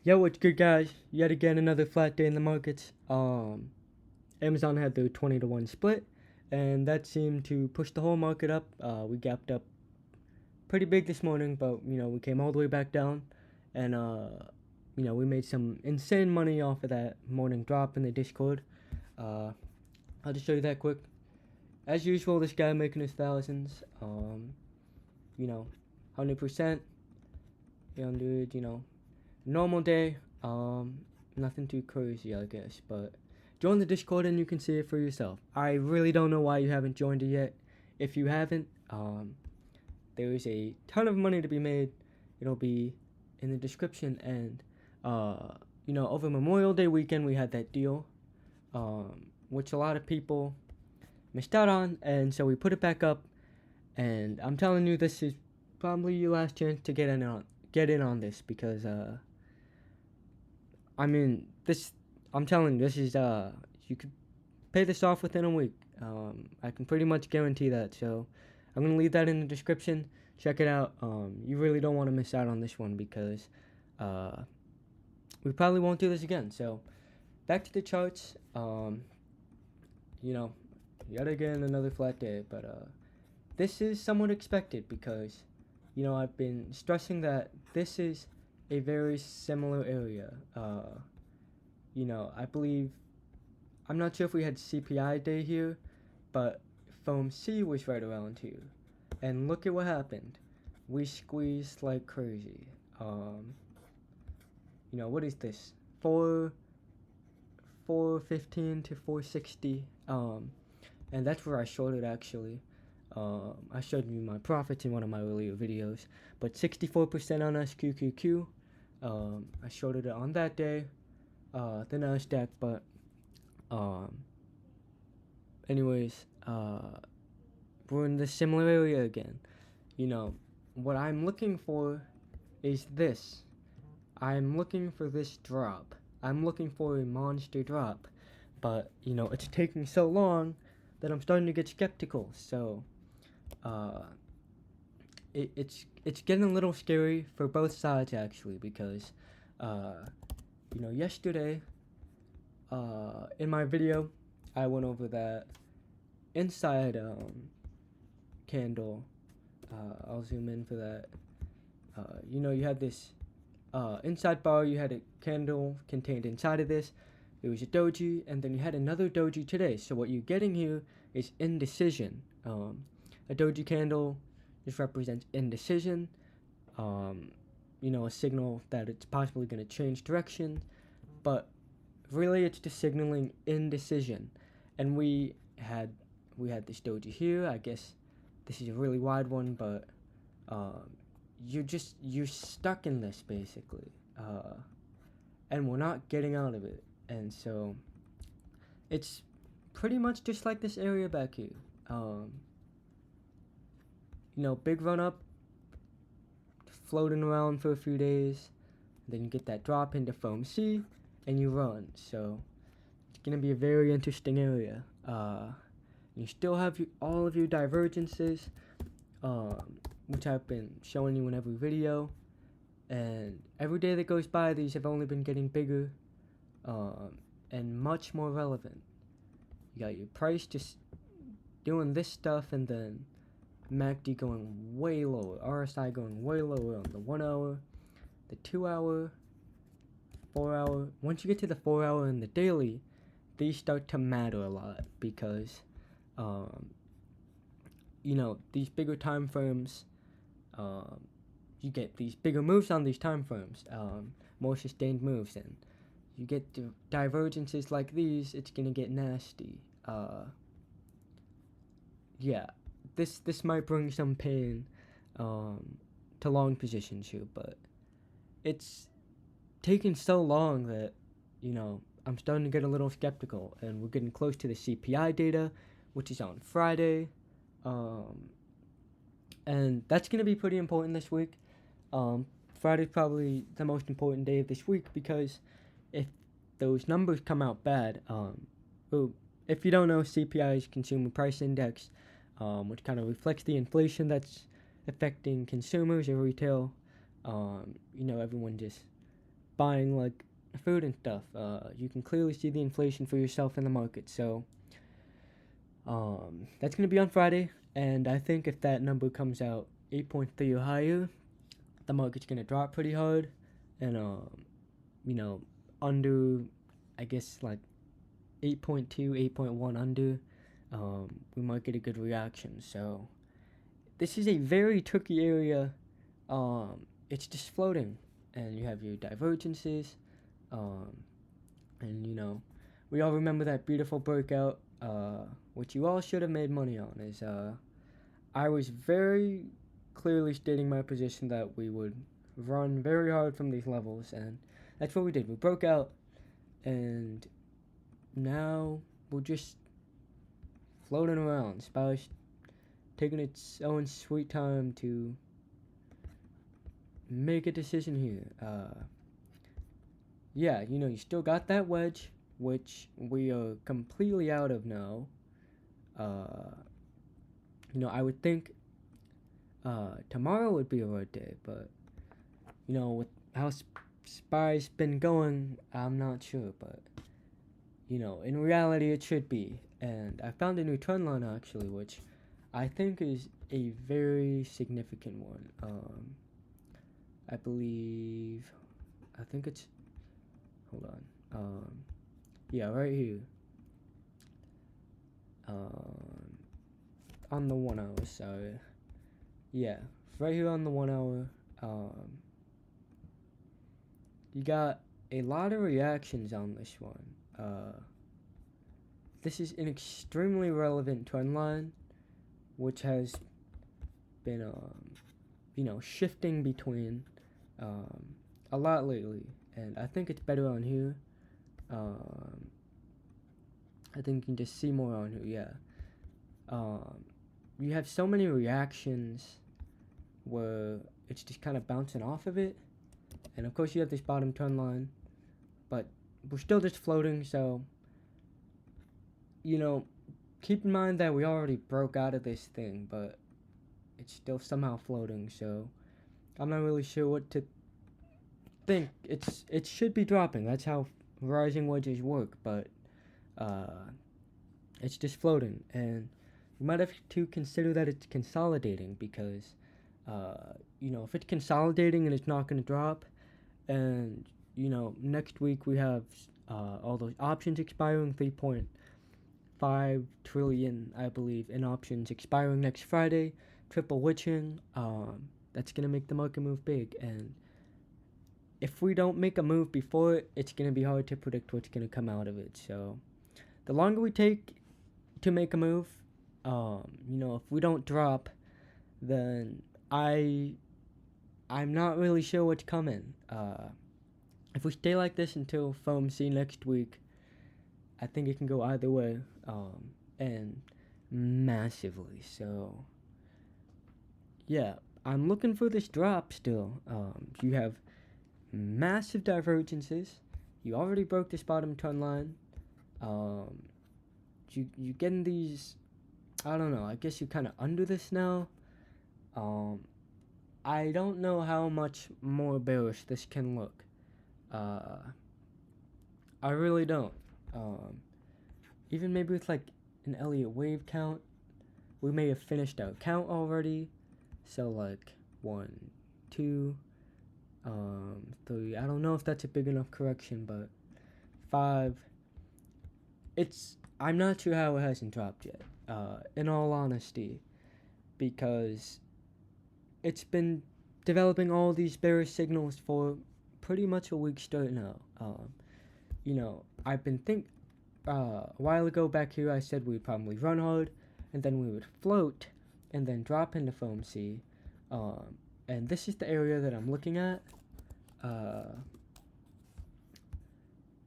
Yo, what's good, guys? Yet again, another flat day in the markets. Amazon had their 20-to-1 split, and that seemed to push the whole market up. We gapped up pretty big this morning, but we came all the way back down, and we made some insane money off of that morning drop in the Discord. Uh, I'll just show you that quick. As usual, this guy making his thousands. You know, 100%, 100. Normal day. Nothing too crazy, I guess, but join the Discord and you can see it for yourself. I really don't know why you haven't joined it yet. If you haven't, there is a ton of money to be made. It'll be in the description. And over Memorial Day weekend we had that deal, which a lot of people missed out on, and so we put it back up. And I'm telling you, this is probably your last chance to get in on this, because this. I'm telling you, this is you could pay this off within a week. I can pretty much guarantee that. So I'm gonna leave that in the description. Check it out. You really don't want to miss out on this one, because we probably won't do this again. So back to the charts. Yet again another flat day, but this is somewhat expected, because I've been stressing that this is a very similar area. I believe, I'm not sure if we had CPI day here, but foam C was right around here. And look at what happened. We squeezed like crazy. What is this? 415 to 460. And that's where I shorted, actually. I showed you my profits in one of my earlier videos, but 64% on SQQQ. I shorted it on that day, the Nasdaq, but anyways, we're in the similar area again. What I'm looking for is this. I'm looking for this drop. I'm looking for a monster drop, but it's taking so long that I'm starting to get skeptical. So it's getting a little scary for both sides, actually, because yesterday in my video I went over that inside candle. I'll zoom in for that. You had this inside bar, you had a candle contained inside of this. It was a doji, and then you had another doji today. So what you're getting here is indecision. A doji candle just represents indecision. A signal that it's possibly going to change direction, but really it's just signaling indecision. And we had this doji here. I guess this is a really wide one, but you're stuck in this, basically, and we're not getting out of it. And so it's pretty much just like this area back here. Big run up, floating around for a few days, then you get that drop into foam C, and you run. So it's gonna be a very interesting area. You still have all of your divergences, which I've been showing you in every video, and every day that goes by, these have only been getting bigger, and much more relevant. You got your price just doing this stuff, and then MACD going way lower, RSI going way lower on the 1 hour, the 2 hour, 4 hour. Once you get to the 4 hour and the daily, these start to matter a lot, because these bigger time frames, you get these bigger moves on these time frames, more sustained moves, and you get divergences like these. It's gonna get nasty. This might bring some pain to long positions here, but it's taking so long that I'm starting to get a little skeptical, and we're getting close to the CPI data, which is on Friday, and that's going to be pretty important this week. Friday's probably the most important day of this week, because if those numbers come out bad, if you don't know, CPI is Consumer Price Index, which kind of reflects the inflation that's affecting consumers or retail. Everyone just buying like food and stuff. You can clearly see the inflation for yourself in the market. So that's gonna be on Friday, and I think if that number comes out 8.3 or higher, the market's gonna drop pretty hard, and you know, under, I guess like 8.2, 8.1 under, we might get a good reaction. So this is a very tricky area. It's just floating, and you have your divergences, and we all remember that beautiful breakout, which you all should have made money on. Is I was very clearly stating my position that we would run very hard from these levels, and that's what we did. We broke out, and now we're just floating around. SPY's taking its own sweet time to make a decision here. Yeah, you still got that wedge, which we are completely out of now. I would think tomorrow would be a road day, but with how SPY's been going, I'm not sure, but in reality it should be. And I found a new trend line actually, which I think is a very significant one. I think it's, hold on, yeah, right here, on the 1 hour, sorry, yeah, right here on the 1 hour, you got a lot of reactions on this one. This is an extremely relevant trend line, which has been, shifting between a lot lately, and I think it's better on here. I think you can just see more on here, yeah. You have so many reactions where it's just kind of bouncing off of it, and of course you have this bottom trend line, but we're still just floating, so keep in mind that we already broke out of this thing, but it's still somehow floating, so I'm not really sure what to think. It should be dropping. That's how rising wedges work, but it's just floating, and you might have to consider that it's consolidating, because if it's consolidating and it's not going to drop, and next week we have all those options expiring, 3.5 trillion, I believe, in options expiring next Friday, triple witching. That's gonna make the market move big, and if we don't make a move before it, it's gonna be hard to predict what's gonna come out of it. So the longer we take to make a move, if we don't drop, then I'm not really sure what's coming. If we stay like this until FOMC next week, I think it can go either way, and massively. So yeah, I'm looking for this drop still. You have massive divergences. You already broke this bottom trend line. You getting these, I don't know, I guess you're kind of under this now. I don't know how much more bearish this can look. I really don't. Even maybe with like an Elliott wave count, we may have finished our count already. So like 1, 2, 3. I don't know if that's a big enough correction, but 5. I'm not sure how it hasn't dropped yet. In all honesty, because it's been developing all these bearish signals for pretty much a week straight now. I've been a while ago back here, I said we'd probably run hard, and then we would float, and then drop into FOMC. And this is the area that I'm looking at.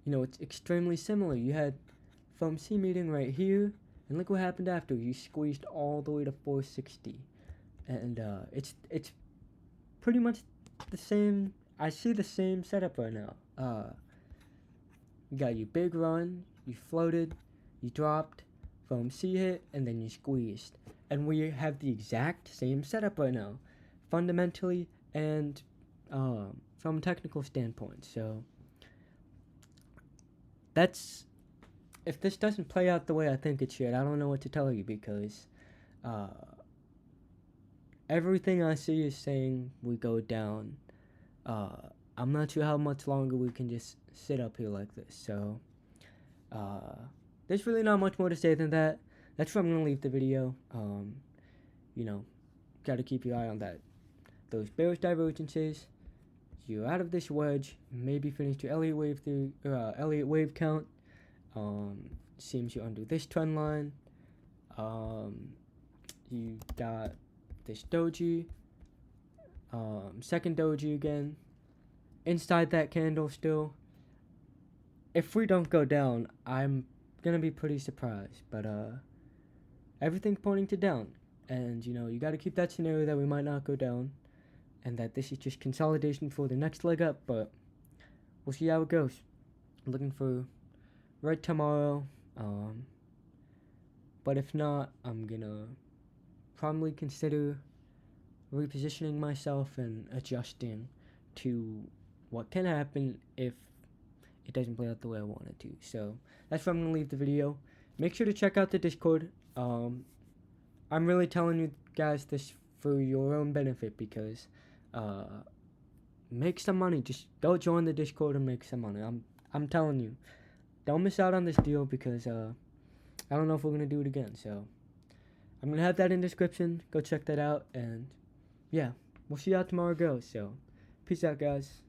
It's extremely similar. You had FOMC meeting right here, and look what happened after. You squeezed all the way to 460, and it's pretty much the same. I see the same setup right now. You got your big run, you floated, you dropped, FOMC hit, and then you squeezed. And we have the exact same setup right now, fundamentally and from a technical standpoint. So that's, if this doesn't play out the way I think it should, I don't know what to tell you, because everything I see is saying we go down. I'm not sure how much longer we can just sit up here like this. So there's really not much more to say than that. That's where I'm gonna leave the video. You know, gotta keep your eye on that. Those bearish divergences. You're out of this wedge. Maybe finish your Elliott wave through Elliott wave count. Seems you're under this trend line. You got this doji. Second doji again. Inside that candle still. If we don't go down, I'm gonna be pretty surprised. But everything's pointing to down. And you gotta keep that scenario that we might not go down, and that this is just consolidation for the next leg up. But we'll see how it goes. I'm looking for red tomorrow. But if not, I'm gonna probably consider repositioning myself and adjusting to what can happen if it doesn't play out the way I want it to. So that's where I'm gonna leave the video. Make sure to check out the Discord. I'm really telling you guys this for your own benefit, because make some money. Just go join the Discord and make some money. I'm telling you, don't miss out on this deal, because I don't know if we're gonna do it again. So I'm gonna have that in the description. Go check that out, and yeah, we'll see how tomorrow goes. So peace out, guys.